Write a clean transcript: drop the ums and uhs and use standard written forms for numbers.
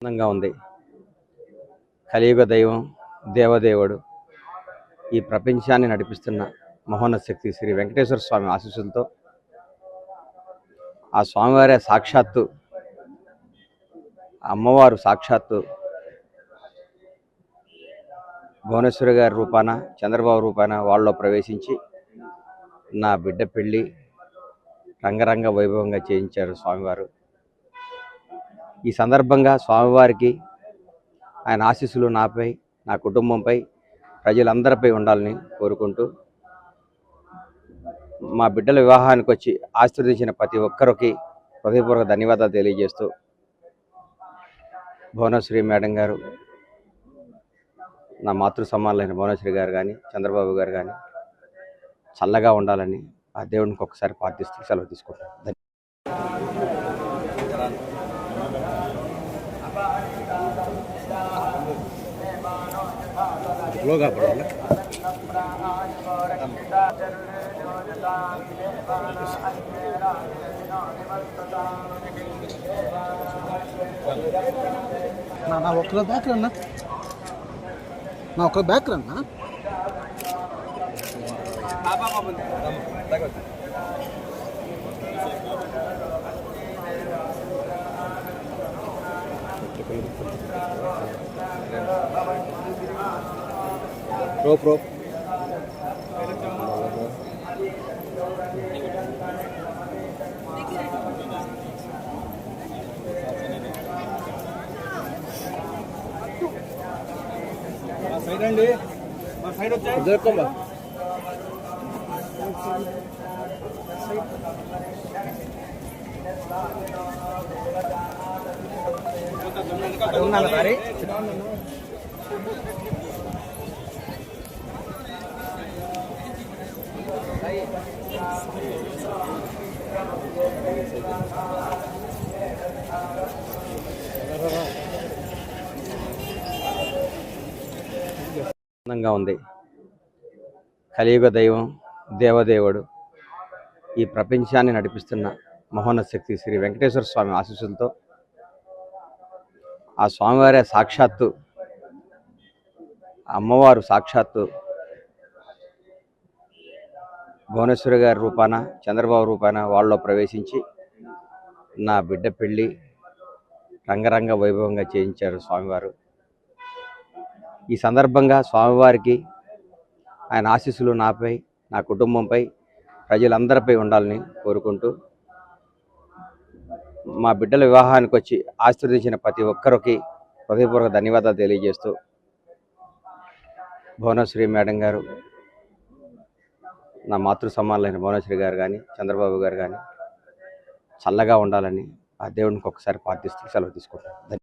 ఆనందంగా ఉంది. కలియుగ దైవం దేవదేవుడు ఈ ప్రపంచాన్ని నడిపిస్తున్న మహోన్నత శక్తి శ్రీ వెంకటేశ్వర స్వామి ఆశీస్సులతో ఆ స్వామివారే సాక్షాత్తు అమ్మవారు సాక్షాత్తు భువనేశ్వరి గారి రూపాన చంద్రబాబు రూపాన వాళ్ళలో ప్రవేశించి నా బిడ్డ పెళ్ళి రంగరంగ వైభవంగా చేయించారు స్వామివారు. ఈ సందర్భంగా స్వామివారికి ఆయన ఆశీస్సులు నాపై, నా కుటుంబంపై, ప్రజలందరిపై ఉండాలని కోరుకుంటూ మా బిడ్డల వివాహానికి వచ్చి ఆశీర్వదించిన ప్రతి ఒక్కరికి హృదయపూర్వక ధన్యవాదాలు తెలియజేస్తూ భువనేశ్వరి మేడం గారు, నా మాతృ సమానులైన భువనేశ్వరి గారు కానీ చంద్రబాబు గారు కానీ చల్లగా ఉండాలని ఆ దేవుడికి ఒకసారి ప్రార్థిస్తూ సెలవు తీసుకుంటాను. నా ఒక్క బ్యాక్ రన్నా ప్రో సైడ్ అండి, మా సైడ్ వచ్చాయి. ఆనందంగా ఉంది. కలియుగ దైవం దేవదేవుడు ఈ ప్రపంచాన్ని నడిపిస్తున్న మహోన్నత శక్తి శ్రీ వెంకటేశ్వర స్వామి ఆశీస్సులతో ఆ స్వామివారే సాక్షాత్తు అమ్మవారు సాక్షాత్తు భువనేశ్వరి గారి రూపాన చంద్రబాబు రూపాన వాళ్ళలో ప్రవేశించి నా బిడ్డ పెళ్ళి రంగరంగ వైభవంగా చేయించారు స్వామివారు. ఈ సందర్భంగా స్వామివారికి ఆయన ఆశీస్సులు నాపై, నా కుటుంబంపై, ప్రజలందరిపై ఉండాలని కోరుకుంటూ మా బిడ్డల వివాహానికి వచ్చి ఆశీర్వదించిన ప్రతి ఒక్కరికి హృదయపూర్వక ధన్యవాదాలు తెలియజేస్తూ భువనేశ్వరి మేడం గారు, నా మాతృ సమానులైన భువనేశ్వరి గారు కానీ చంద్రబాబు గారు కానీ చల్లగా ఉండాలని ఆ దేవుడికి ఒకసారి ప్రార్థిస్తూ సెలవు తీసుకుంటాను.